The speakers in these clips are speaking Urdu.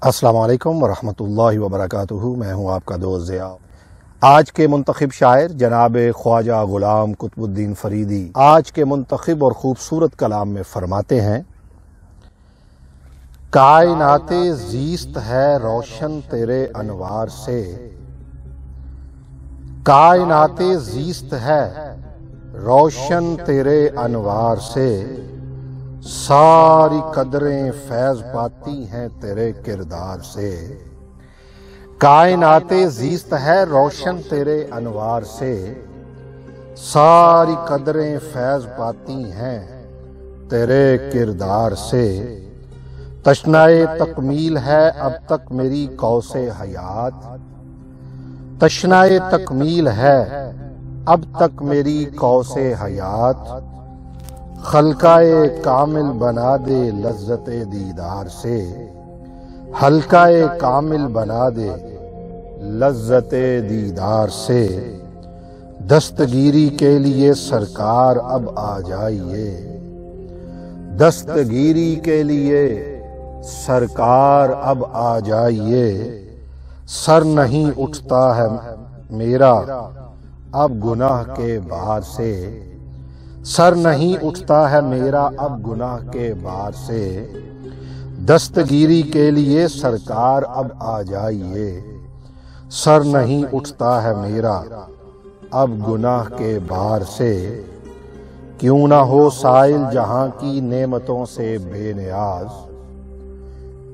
السلام علیکم ورحمۃ اللہ وبرکاتہ۔ میں ہوں آپ کا دوست ضیاء۔ آج کے منتخب شاعر جناب خواجہ غلام قطب الدین فریدی آج کے منتخب اور خوبصورت کلام میں فرماتے ہیں، کائنات زیست ہے روشن تیرے انوار سے، کائنات زیست ہے روشن تیرے انوار سے، ساری قدریں فیض پاتی ہیں تیرے کردار سے، کائنات زیست ہے روشن تیرے انوار سے، ساری قدریں فیض پاتی ہیں تیرے کردار سے، تشنائے تکمیل ہے اب تک میری قوس حیات، تشنائے تکمیل ہے اب تک میری قوس حیات، خلقائے کامل بنا دے لذت دیدار سے، حلقائے کامل بنا دے لذت دیدار سے، دستگیری کے لیے سرکار اب آ جائیے، دستگیری کے لیے سرکار اب آ جائیے، سر نہیں اٹھتا ہے میرا اب گناہ کے بار سے، سر نہیں اٹھتا ہے میرا اب گناہ کے بار سے، دستگیری کے لیے سرکار اب آ جائیے، سر نہیں اٹھتا ہے میرا اب گناہ کے بار سے، کیوں نہ ہو سائل جہاں کی نعمتوں سے بے نیاز،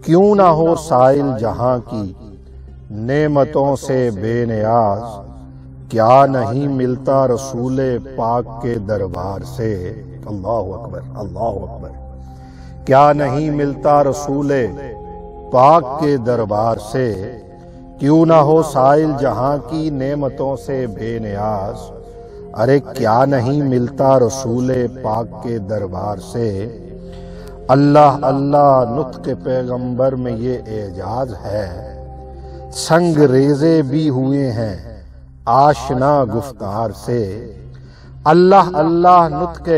کیوں نہ ہو سائل جہاں کی نعمتوں سے بے نیاز، کیا نہیں ملتا رسول پاک کے دربار سے، اللہ اکبر اللہ اکبر، کیا نہیں ملتا رسول پاک کے دربار سے، کیوں نہ ہو سائل جہاں کی نعمتوں سے بے نیاز، ارے کیا نہیں ملتا رسول پاک کے دربار سے، اللہ اللہ نطق پیغمبر میں یہ اعجاز ہے، سنگ ریزے بھی ہوئے ہیں آشنا گفتار سے، اللہ اللہ نطق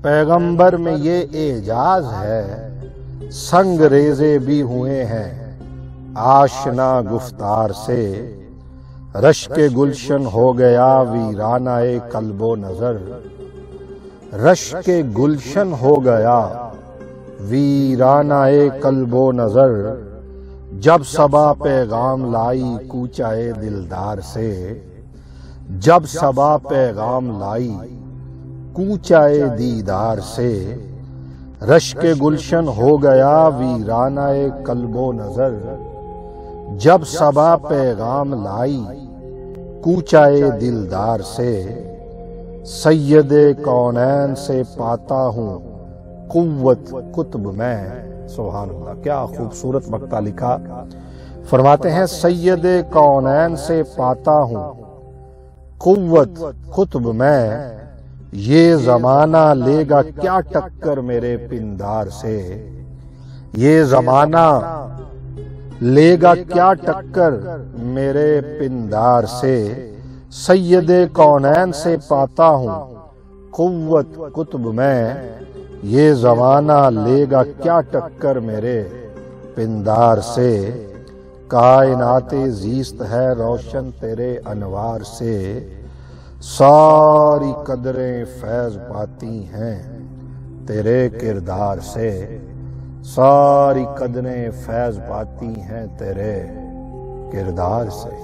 پیغمبر میں یہ اعجاز ہے، سنگ ریزے بھی ہوئے ہیں آشنا گفتار سے، رشک گلشن ہو گیا ویرانہ قلب و نظر، رشک گلشن ہو گیا ویرانہ قلب و نظر، جب صبا پیغام لائی کوچائے دلدار سے، جب صبا پیغام لائی کوچائے دیدار سے، رشک گلشن ہو گیا ویرانہ قلب و نظر، جب صبا پیغام لائی کوچائے دلدار سے، سید کونین سے پاتا ہوں قوت قطب میں، سبحان اللہ کیا خوبصورت مقطع لکھا۔ فرماتے ہیں سید کونین سے پاتا ہوں قوت قطب میں، یہ زمانہ لے گا کیا ٹکر میرے پندار سے، یہ زمانہ لے گا کیا ٹکر میرے پندار سے، سید کونین سے پاتا ہوں قوت قطب میں، یہ زمانہ لے گا کیا ٹکر میرے پندار سے، کائنات زیست ہے روشن تیرے انوار سے، ساری قدریں فیض پاتی ہیں تیرے کردار سے، ساری قدریں فیض پاتی ہیں تیرے کردار سے۔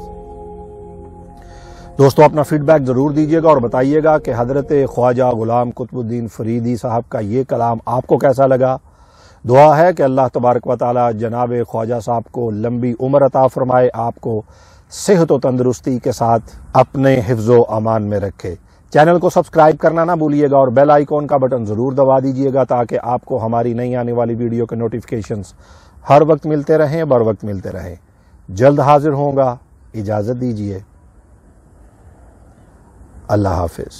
دوستو اپنا فیڈ بیک ضرور دیجیے گا اور بتائیے گا کہ حضرت خواجہ غلام قطب الدین فریدی صاحب کا یہ کلام آپ کو کیسا لگا۔ دعا ہے کہ اللہ تبارک و تعالی جناب خواجہ صاحب کو لمبی عمر عطا فرمائے، آپ کو صحت و تندرستی کے ساتھ اپنے حفظ و امان میں رکھے۔ چینل کو سبسکرائب کرنا نہ بھولیے گا اور بیل آئیکن کا بٹن ضرور دبا دیجیے گا تاکہ آپ کو ہماری نئی آنے والی ویڈیو کے نوٹیفیکیشنز ہر وقت ملتے رہیں، بر وقت ملتے رہیں۔ جلد حاضر ہوں گا، اجازت دیجیے، اللہ حافظ۔